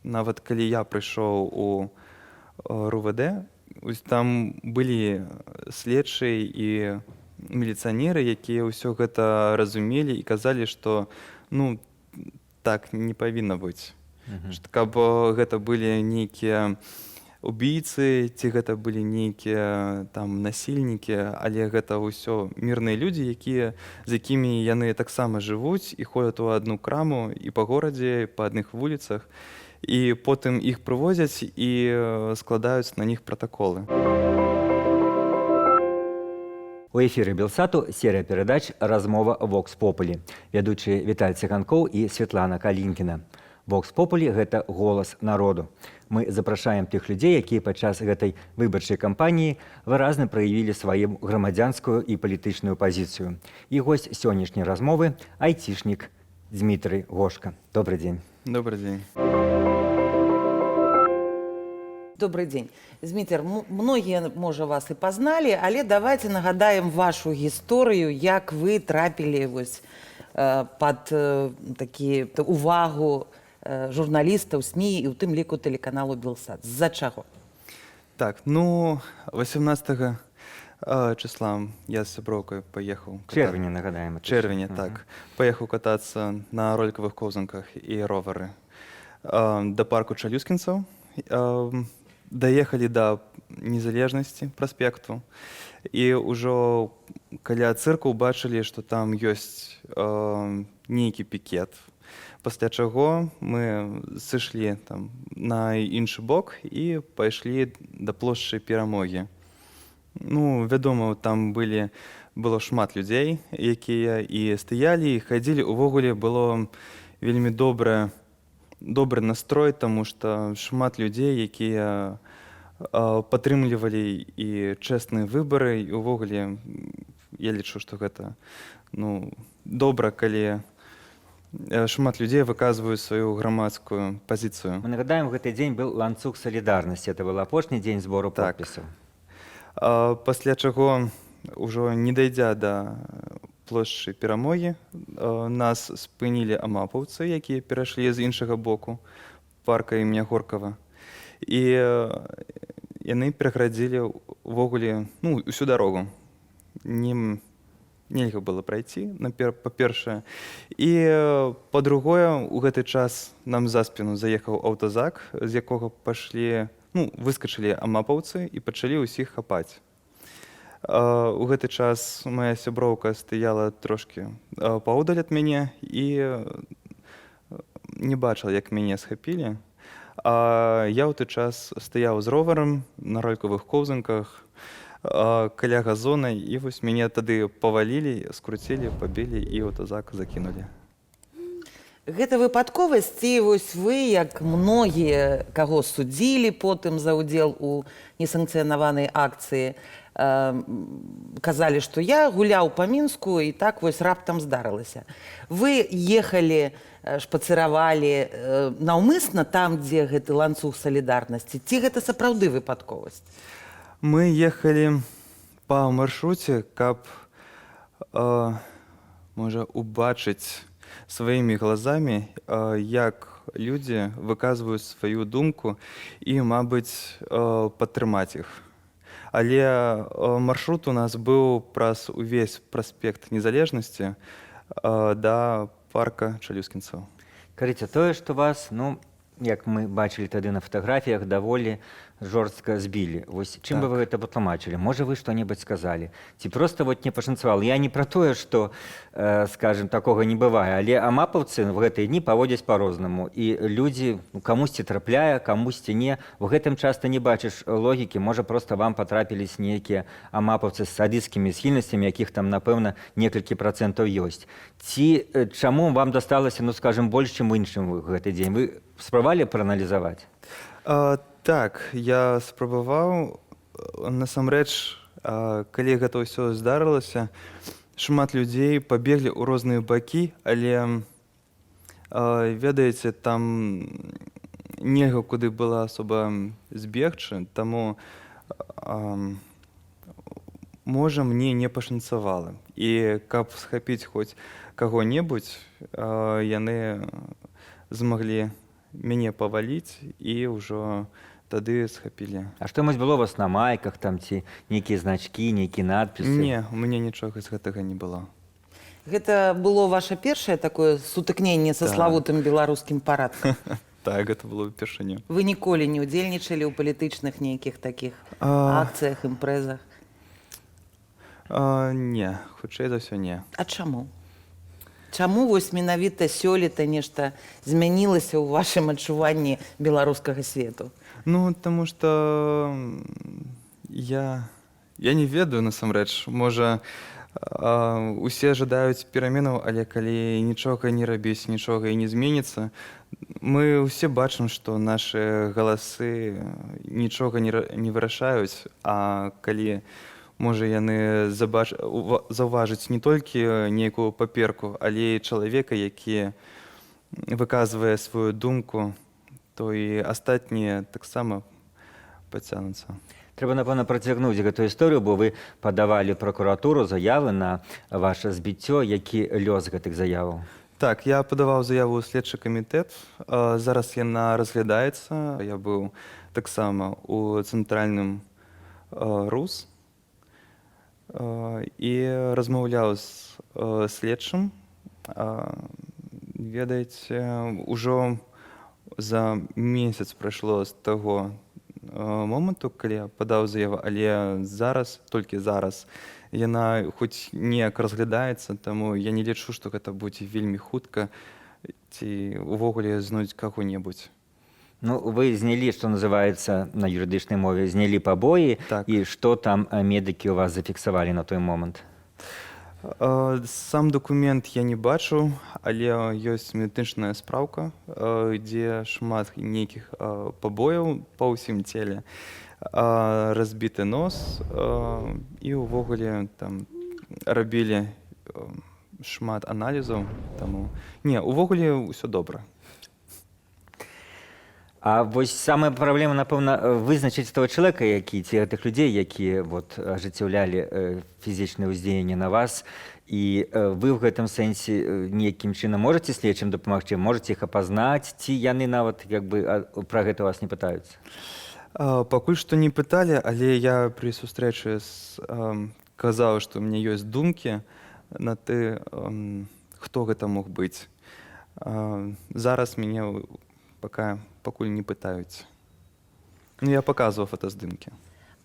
нават калі я прыйшоў у РУВД, там былі следчыя і міліцыянеры, якія ўсё гэта разумелі і казалі, што ну так не павінна быць. Каб гэта былі нейкія убійцы, ці гэта былі нейкія там насільнікі, але гэта ўсё мірныя людзі, з якімі яны таксама жывуць і ходзяць у адну краму і па горадзе, па адных вуліцах, і потым іх прывозяць і складаюць на них пратаколы. У эфіры Белсату серыя перадач «Размова Вокс Популі». Вядучыя Віталь Ціганкоў і Святлана Калінкіна. Вокс Популі – гэта голас народу. Мы запрашаем тых людзей, якія падчас гэтай выбарчай кампаніі выразна праявілі сваю грамадзянскую і палітычную пазіцыю. І госць сённяшняй размовы – айцішнік Дмітрый Гошка. Добрый дзень. Добрый дзень. Добрый дзень. Зміцер, многія, можа, вас і пазналі, але давайте нагадаем вашу гісторыю, як вы трапілі пад увагу журналістаў, СМІ і ў тым ліку тэлеканалу Белсат. З-за чаго? Так, ну, 18 числа я з сяброўкай паехаў... Чэрвеня, нагадаем. Чэрвеня, так. Паехаў катацца на ролікавых коўзанках і ровары да парку Чалюскінцаў. Даехалі да Незалежнасці праспекту. І ўжо каля цырку ўбачылі, што там ёсць нейкі пікет. Пасля чаго мы сышлі на іншы бок і пайшлі да плошчы Перамогі. Ну, вядома, там было шмат людзей, якія і стаялі, і хадзілі. Увогуле было вельмі добры настрой, таму што шмат людзей, якія падтрымлівалі і чэсныя выбары. І увогуле я лічу, што гэта добра, калі шмат людзей выказваюць сваю грамадскую пазіцыю. Мы нагадаем, гэты дзень быў ланцуг салідарнасці. Это был апошні дзень збору подпісаў. Пасля чаго, ўжо не дайдзя да плошчы Перамогі, нас спынілі амапаўцы, якія перайшлі з іншага боку парка імя Горкава. І яны пераградзілі ўвогуле усю дарогу. Нельга было прайти, па-першае. І па-другое, у гэты час нам за спіну заехаў аўтазак, з якога выскачылі амапаўцы і пачалі ўсіх хапаць. У гэты час моя сяброўка стаяла трошкі паодаль ад мяне і не бачыла, як мяне схапілі. А я ў той час стаяў з роварам на ролікавых коўзанках каля газона, і вось мяне тады павалілі, скруцілі, пабілі і аўтазак закінулі. Гэта выпадковасць, ці вы, як многія, каго судзілі потым за ўдзел у несанкцыянаванай акцыі, казалі, што я гуляў па Мінску і так раптам здарылася. Вы ехалі, шпацыравалі наўмысна там, дзе гэты ланцуг салідарнасці, ці гэта сапраўды выпадковасць? Мы ехалі па маршруце, каб, можа, убачыць сваімі глазамі, як людзі выказваюць сваю думку і, мабыць, падтрымаць іх. Але маршрут у нас быў праз увесь праспект Незалежнасці да парка Чалюскінцаў. Кажыце, тое, што вас, як мы бачылі тады на фатаграфіях, даволі жорстка збілі. Вось чым бы вы гэта патлумачылі? Можа, вы што-небудзь сказалі? Ці проста не пашанцавала? Я не пра тое, што, скажем, такога не бывае, але амапаўцы в гэтыя дні паводзяць па-рознаму. І людзі камусьці трапляе, камусьці не. В гэтым часта не бачыш логікі. Можа, проста вам патрапіліся нейкія амапаўцы з садысцкімі схільнасцямі, якіх там, напэўна, некалькі працэнтаў ёсць. Ці чаму вам дасталася, скажем, больш, чым іншым в гэты дзень? Вы спрабавалі прааналізаваць? Так, я спрабаваў. Насамрэч, калі гэта ўсё здарылася, шмат людзей пабеглі ў розныя бакі, але, ведаеце, там нельга куды было асоба збегчы, таму, можа, мне не пашанцавала. І каб схапіць хоць каго-небудзь, яны змаглі мяне паваліць і ўжо тады схапілі. А што-нибудь было у вас на майках, там, ці нейкія значкі, нейкія надпісы? Не, у мяне нічога з гэтага не было. Гэта было ваше першае такое сутыкненне са Так. славутым беларускім парадкам? Так, гэта было ўпершыню. Вы ніколі не ўдзельнічалі ў палітычных нейкіх такіх А. акцыях, імпрэзах? Не, хутчэй за ўсё не. А чаму? Чаму вось менавіта сёлета нешта змянілася ў вашым адчуванні беларускага свету? Ну, таму што я не ведаю насамрэч. Можа, усе жадаюць пераменаў, але калі нічога не рабіць, нічога і не зменіцца, мы ўсе бачым, што нашы галасы нічога не вырашаюць, а калі можа яны заўважыць не толькі нейкую паперку, але і чалавека, які выказвае сваю думку, то і астатнія таксама пацягнуцца. Трэба, напэўна, працягнуць гэтую історыю, бо вы падавалі пракуратуру заявы на ваше збіццё. Які лёс гэтых заяваў? Так, я падаваў заяву ў следчы камітэт. Зараз яна разглядаецца. Я быў таксама ў цэнтральным РУС і размаўляў з следчым. Ведаеце, ужо за месяц прайшло з таго моманту, калі я падаў заяву, але зараз, толькі зараз, яна хоць неяк разглядаецца, таму я не лічу, што гэта будзе вельмі хутка ці увогуле знойдуць каго-небудзь. Ну, вы знялі, што называецца на юрыдычнай мове, знялі пабоі, Так. і што там медыкі ў вас зафіксавалі на той момант? Сам дакумент я не бачыў, але ёсць медычная спраўка, дзе шмат нейкіх пабояў па ўсім целе, разбіты нос і ўвогуле там рабілі шмат аналізаў, таму не, увогуле ўсё добра. А вось самая праблема, напэўна, вызначыць таго чалавека, які ці гэтых людзей, якія вот ажыццяўлялі фізічнае ўздзеянне на вас, і вы ў гэтым сэнсе нейкім чынам можаце следчым дапамагчы, можаце іх апазнаць, ці яны нават як бы пра гэта вас не пытаюцца? Пакуль што не пыталі, але я пры сустрэчы казаў, што ў мяне ёсць думкі на ты, хто гэта мог быць. Зараз мяне пакуль не пытаюць. Ну, я паказваў фотаздымкі.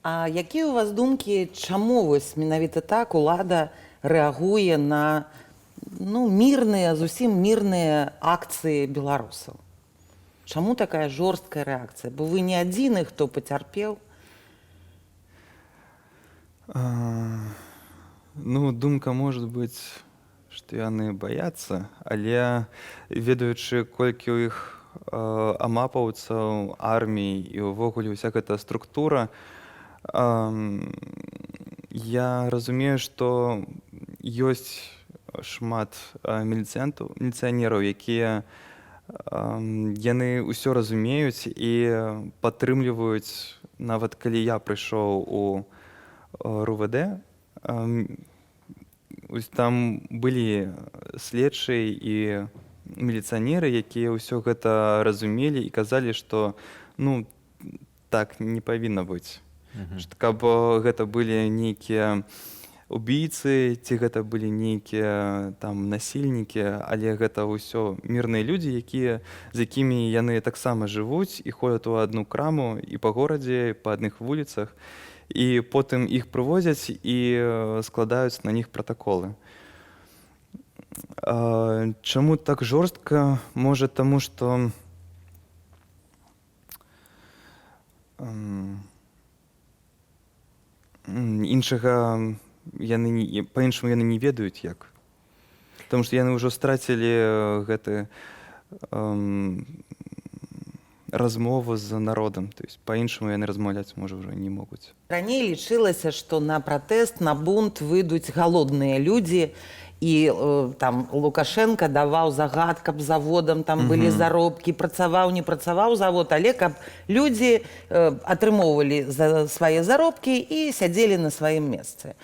А якія ў вас думкі, чаму вось менавіта так улада рэагуе на мірныя, зусім мірныя акцыі беларусаў? Чаму такая жорсткая рэакцыя? Бо вы не адзіны, хто пацярпеў? Ну, думка можа быць, што яны баяцца, але ведаючы, колькі ў іх амапаўцаў, армій і ўвогуле ўся гэта структура, я разумею, што ёсць шмат міліцыянераў, якія яны ўсё разумеюць і падтрымліваюць, нават калі я прыйшоў у РУВД, там былі следчыя і міліцыянеры, якія ўсё гэта разумелі і казалі, што так не павінна быць. Каб гэта былі нейкія убійцы, ці гэта былі нейкія там насільнікі, але гэта ўсё мірныя людзі, з якімі яны таксама жывуць і ходзяць у адну краму і па горадзе, па адных вуліцах, і потым іх прывозяць і складаюць на них пратаколы. Чаму так жорстка? Можа, таму, што іншага па-іншаму яны не ведаюць як. Таму што яны ўжо страцілі гэты размову з народам. То есть па-іншаму яны размаўляць, можа, ўжо не могуць. Раней лічылася, што на пратэст, на бунт выйдуць галодныя людзі, і там Лукашенко даваў загад, каб заводам там былі заробкі, працаваў, не працаваў завод, але каб людзі атрымоўвалі свае заробкі і сядзелі на сваім месцы.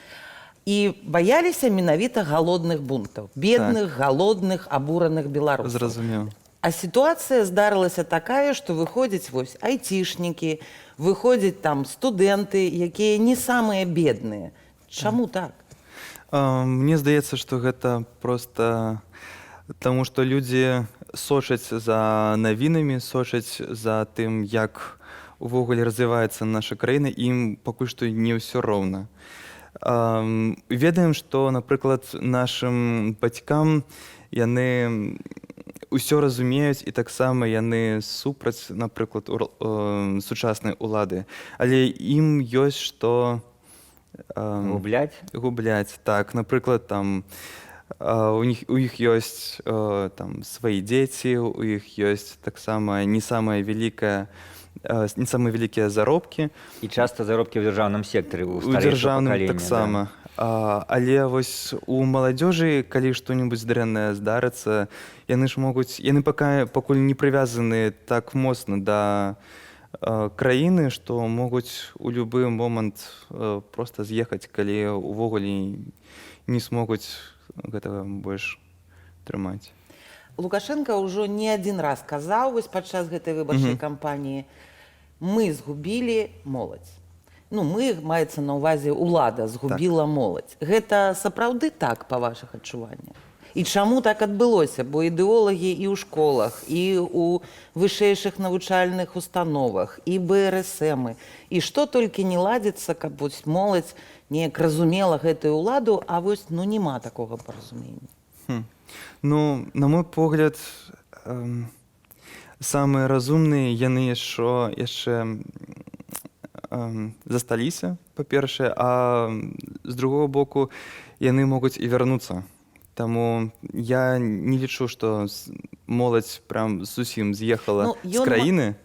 І баяліся менавіта галодных бунтаў, бедных, галодных, абураных беларусаў. Зразумеў. А ситуація здарылася такая, што выходзяць вось айцішнікі, выходзяць там студэнты, якія не самыя бедныя. Чаму так? Мне здаецца, што гэта проста таму, што людзі сочаць за навінамі, сочаць за тым, як увогуле развіваецца наша краіна, ім пакуль што не ўсё роўна. Ведаем, што, напрыклад, нашым бацькам яны ўсё разумеюць і таксама яны супраць, напрыклад, сучаснай улады. Але ім ёсць што Губляць? губляць. Так, напрыклад, там у іх ёсць там свае дзеці, у іх ёсць таксама не самыя вялікія заробкі. І часта заробкі ў дзяржаўным сектары, у У старэйшага дзяржаўным пакалення. таксама. Але вось у маладзёжы, калі што-небудзь дрэннае здарыцца, яны пакуль не прывязаны так моцна да краіны, што могуць у любы момант проста з'ехаць, калі ўвогуле не смогуць гэтага больш трымаць. Лукашенко ўжо не адзін раз казаў вось падчас гэтай выбарчай кампаніі: мы згубілі моладзь. Ну, мы, маецца на ўвазе, улада згубіла моладзь. Гэта сапраўды так, па вашых адчуваннях? І чаму так адбылося? Бо ідэолагі і ў школах, і ў вышэйшых навучальных установах, і БРСМы, і што толькі не ладзіцца, каб вось моладзь неяк разумела гэтую ўладу, а вось няма такога паразумення. Ну, на мой погляд, самыя разумныя яны яшчэ засталіся, па-першае, а з другого боку, яны могуць і вярнуцца. Таму я не лічу, што моладзь прям зусім з'ехала з краіны.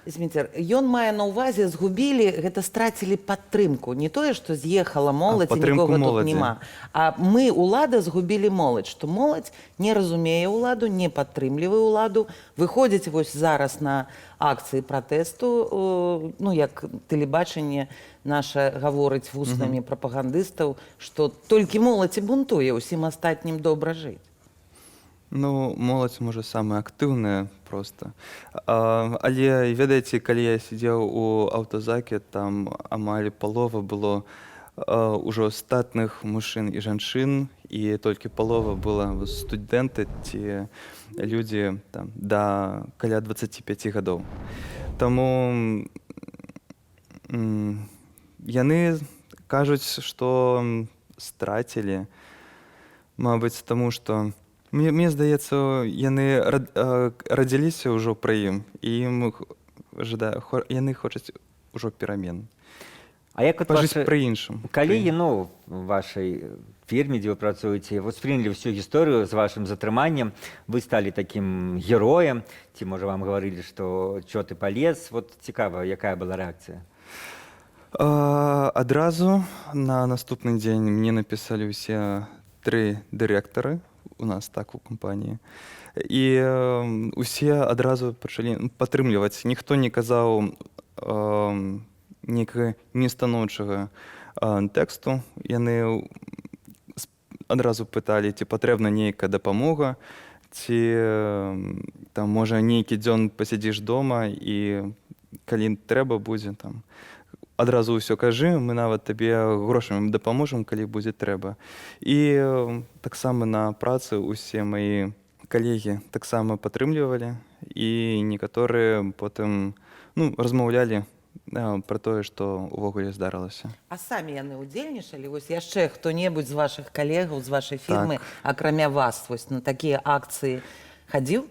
Зміцер, ён мае на ўвазе, згубілі, гэта страцілі падтрымку. Не тое, што з'ехала моладзь і нікога тут няма. А мы, улада, згубілі моладзь, што моладзь не разумее ўладу, не падтрымлівае ўладу, выходзіць вось зараз на акцыі пратэсту, ну, як тэлебачанне наша гаворыць вуснамі прапагандыстаў, што толькі моладзь і бунтуе, усім астатнім добра жыць. Ну, моладзь, можа, самая актыўная проста. Але, ведаеце, калі я сидзеў у аўтазаке, там амаль палова было ўжо статных мужчын і жанчын, і толькі палова была студэнты ці людзі там каля 25 гадоў. Таму яны кажуць, што страцілі, мабыць, таму што мне здаецца, яны радзіліся ўжо пры ім, і яны хочуць ужо перамен. А як пажыць пры іншым. Калегі, ну, в вашай фірме, дзе вы працуеце, успрынялі всю гісторыю з вашым затрыманнем, вы сталі такім героем, ці, можа, вам гаварылі, што чо ты палез? Вот цікава, якая была рэакцыя? Адразу на наступны дзень мне напісалі ўсе 3 дырэктары у нас так у кампаніі. І усе адразу пачалі падтрымліваць. Ніхто не казаў нейкага нестаноўчага тэксту. Яны адразу пыталі, ці патрэбна нейкая дапамога, ці там, можа, нейкі дзён пасядзіш дома, і калі трэба будзе, там, адразу ўсё кажы, мы нават табе грошамі дапаможам, калі будзе трэба. І таксама на працы усе мае калегі таксама падтрымлівалі, і некаторыя потым размаўлялі пра тое, што ўвогуле здарылася. А самі яны ўдзельнічалі? Вось яшчэ хто-небудзь з вашых калегаў, з вашай фірмы, акрамя вас, вось на такія акцыі хадзіў?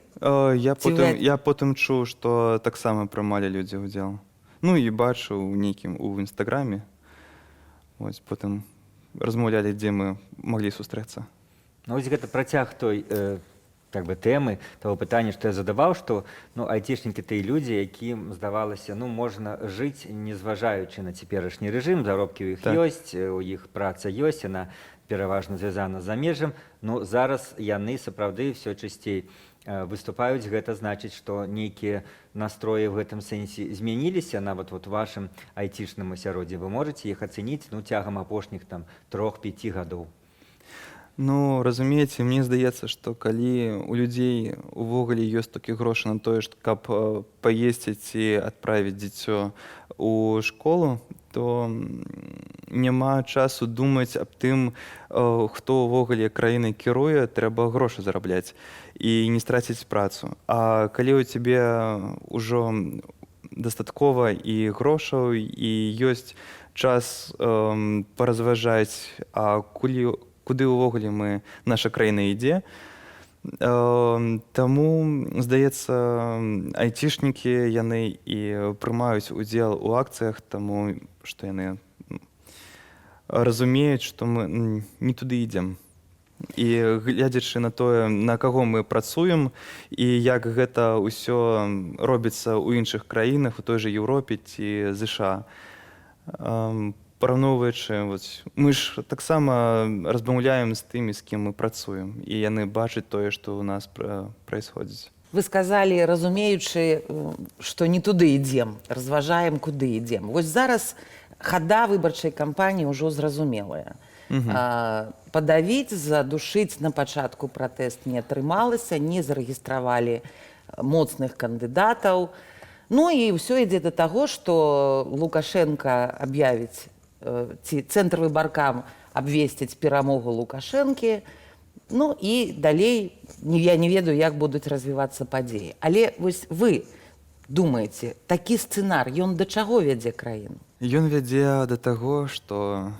Я потым чуў, што таксама прымалі людзі ўдзел. Ну, і бачыў у інстаграме. Вось, потым размаўлялі, дзе мы маглі сустрэцца. Ну, вось гэта працяг той тэмы, таго пытання, што я задаваў, што айцішнікі тыя людзі, якім здавалася, можна жыць, не зважаючы на цяперашні рэжым, заробкі ў іх ёсць, у іх праца ёсць, яна пераважна звязана з замежжам, зараз яны сапраўды ўсё часцей выступаюць, гэта значыць, што нейкія настроі ў гэтым сэнсе змяніліся нават у вашым айцішным асяроддзі. Вы можаце іх ацэніць цягам апошніх 3-5 гадоў? Ну, разумееце, мне здаецца, што калі у людзей увогуле ёсць такі грошы на тое, каб паесці ці адправіць дзіцё у школу, то няма часу думаць аб тым, хто ўвогуле краінай кіруе, трэба грошы зарабляць і не страціць працу. А калі ў цябе ўжо дастаткова і грошаў, і ёсць час паразважаць, а куды ўвогуле наша краіна ідзе. Таму, здаецца, айцішнікі яны і прымаюць удзел у акцыях, таму што яны разумеюць, што мы не туды ідзем. І гледзячы на тое, на каго мы працуем і як гэта ўсё робіцца ў іншых краінах, у той жа Еўропе ці ЗША, параўноўваючы, мы ж таксама размаўляем з тымі, з кім мы працуем, і яны бачаць тое, што ў нас праисходзіць. Вы сказалі, разумеючы, што не туды ідзем, разважаем, куды ідзем. Вось зараз хада выбарчай кампаніі ўжо зразумелая. Падавіць, задушыць на пачатку пратэст не атрымалася, не зарэгістравалі моцных кандыдатаў. Ну і ўсё ідзе да таго, што Лукашенка аб'явіць, ці цэнтр выбаркам абвесціць перамогу Лукашэнкі, ну і далей я не ведаю, як будуць развівацца падзеі. Але вось вы думаеце, такі сцэнар, ён да чаго вядзе краіну? Ён вядзе да таго, што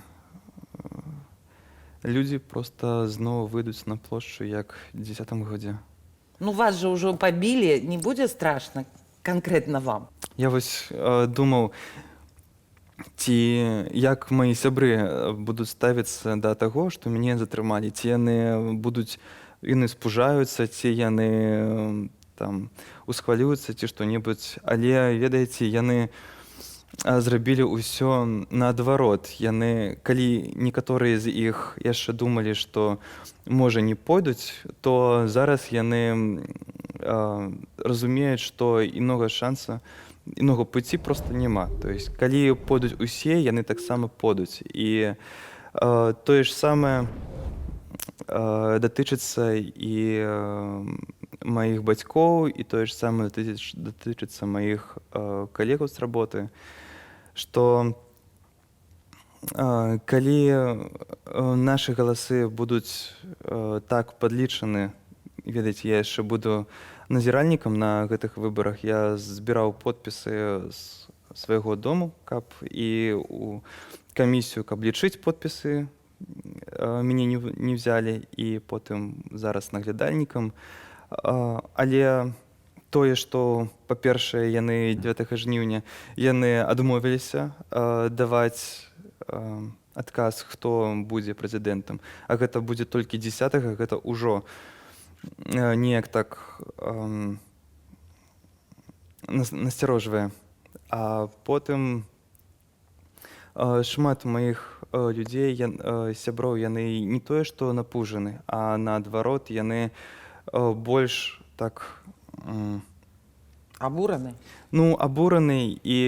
людзі проста зноў выйдуць на плошчу, як у 10-м годзе. Ну вас жа ўжо пабілі, не будзе страшна канкрэтна вам? Я вось думаў, ці як мае сябры будуць ставіцца да таго, што мяне затрымалі, ці яны спужаюцца, ці яны там усхвалююцца, ці што-небудзь. Але, ведаеце, яны зрабілі ўсё наадварот. Калі некаторыя з іх яшчэ думалі, што, можа, не пойдуць, то зараз яны разумеюць, што інога шанса, інога пуці проста няма. То есть, калі пойдуць усе, яны таксама пойдуць. І тое ж самае датычыцца і маіх бацькоў, і тое ж самае датычыцца маіх калегаў з работы, што калі нашы галасы будуць так падлічаны, ведаеце, я яшчэ буду назіральнікам на гэтых выбарах, я збіраў подпісы з свайго дому, і ў камісію, каб лічыць подпісы, мяне не взялі, і потым зараз наглядальнікам. Але тое, што, па-першае, яны 9 жніўня яны адмовіліся даваць адказ, хто будзе прэзідэнтам, а гэта будзе толькі 10-го, гэта ўжо неяк так насцярожвае. А потым шмат маіх людзей, сяброў, яны не тое, што напужаны, а наадварот, яны больш так Абураны? Ну, абураны і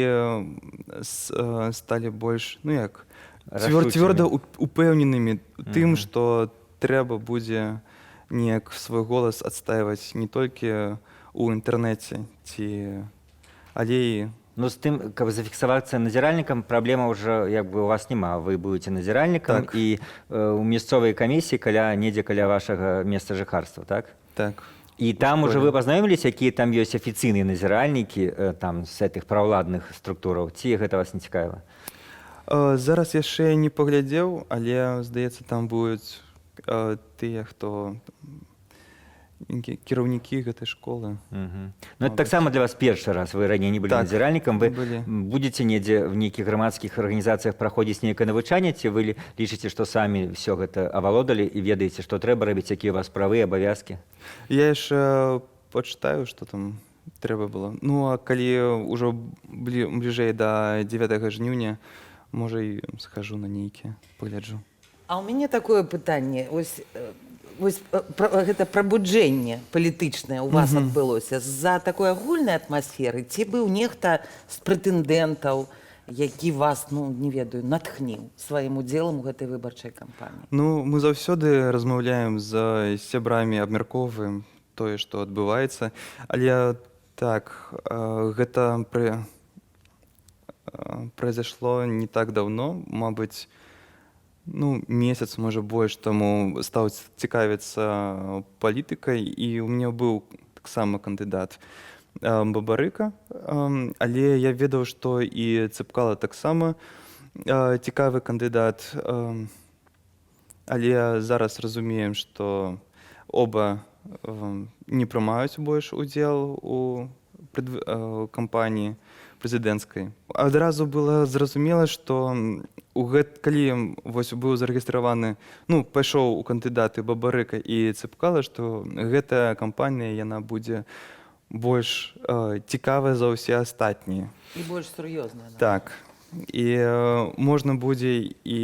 сталі больш, ну як, цвёрда упэўненымі тым, што трэба будзе неяк свой голас адстаиваць не толькі ў інтэрнэце, але і... Ну, з тым, каб зафіксавацца назіральнікам, праблема ўжо як бы у вас няма. Вы будзеце назіральнікам, так. І ў мясцовай камісіі недзе каля вашага месца жыхарства, так? Так. І там уже вы пазнаёміліся, якія там ёсць афіцыйныя назіральнікі там з гэтых праўладных структураў, ці гэта вас не цікавіла? Зараз яшчэ не паглядзеў, але, здаецца, там будуць тыя, хто кіраўнікі гэтай школы. Ну, это таксама для вас першы раз. Вы раней не былі назіральнікам. Вы будзеце недзе в нейкіх грамадскіх арганізацыях праходзіць нейкае навучанне, ці вы лічыце, што самі ўсё гэта авалодалі і ведаеце, што трэба рабіць, якія у вас правы і абавязкі? Я яшчэ пачытаю, што там трэба было. Ну, а калі ўжо бліжэй да 9 жніўня, можа, і схожу на нейкія, пагляджу. А ў мяне такое пытанне. Вось гэта прабуджэнне палітычнае ў вас адбылося з-за такой агульнай атмасферы, ці быў нехта з прэтэндэнтаў, які вас, ну, не ведаю, натхніў сваім удзелам у гэтай выбарчай кампаніі? Ну, мы заўсёды размаўляем з сябрамі, абмяркоўваем тое, што адбываецца. Але так, гэта произошло не так давно, мабыць, ну, месяц, можа, больш таму стаў цікавіцца палітыкай, і ў мяне быў таксама кандыдат Бабарыка, але я ведаў, што і Цыпкала таксама цікавы кандыдат, але зараз разумеем, што оба не прымаюць больш удзел у кампаніі прэзідэнцкай. Адразу было зразумела, што калі вось быў зарэгістраваны, ну, пайшоў у кандыдаты Бабарыка і Цыпкала, што гэтая кампанія, яна будзе больш цікавая за ўсе астатнія. І больш сур'ёзная. Так. І можна будзе і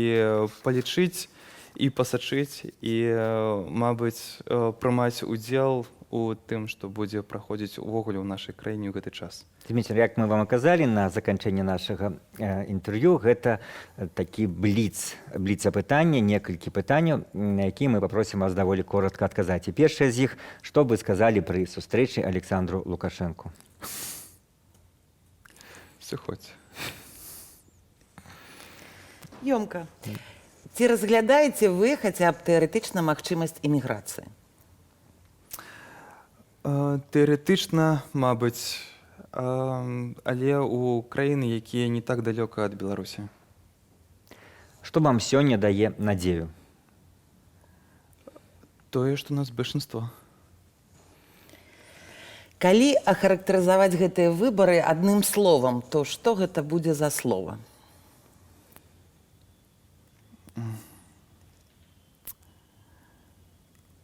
палічыць, і пасачыць, і, мабыць, прымаць удзел у тым, што будзе праходзіць увогуле ў нашай краіне ў гэты час. Дмітрий, як мы вам аказалі на заканчэнне нашага інтэрв'ю, гэта такі бліц апытання, некалькі пытанняў, на які мы папросім вас даволі коротка адказаць. І першае з іх, што бы сказалі пры сустрэчы Александру Лукашэнку? Сыходзь. Ёмка. Ці разглядаеце вы хаця б тэарэтычна магчымасць эміграцыі? Тэарэтычна, мабыць, але ў краіны, якія не так далёка ад Беларусі. Што вам сёння дае надзею? Тое, што нас бальшинство. Калі ахарактарызаваць гэтыя выбары адным словам, то што гэта будзе за слова?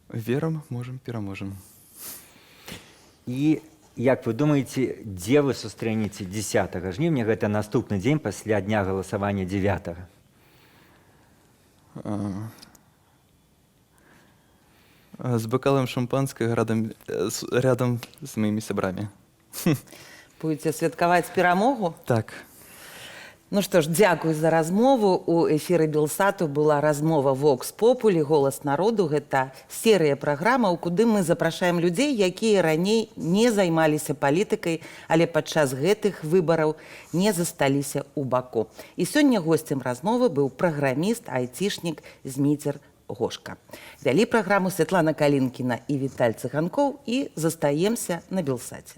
Верам, можам, пераможам. І як вы думаеце, дзе вы сустрэнеце 10 жніўня, гэта наступны дзень пасля дня галасавання 9? З бакалам шампанскага рядом з маімі сябрамі. Будзеце святкаваць перамогу? Так. Ну што ж, дзякуй за размову. У эфіры Белсату была размова «Вокс Популі», «Голас народу». Гэта серыя праграмаў, куды мы запрашаем людзей, якія раней не займаліся палітыкай, але падчас гэтых выбараў не засталіся ў баку. І сёння госцем размовы быў праграміст, айцішнік Зміцер Гошка. Вялі праграму Святлана Калінкіна і Віталь Цыганкоў і застаемся на Белсаце.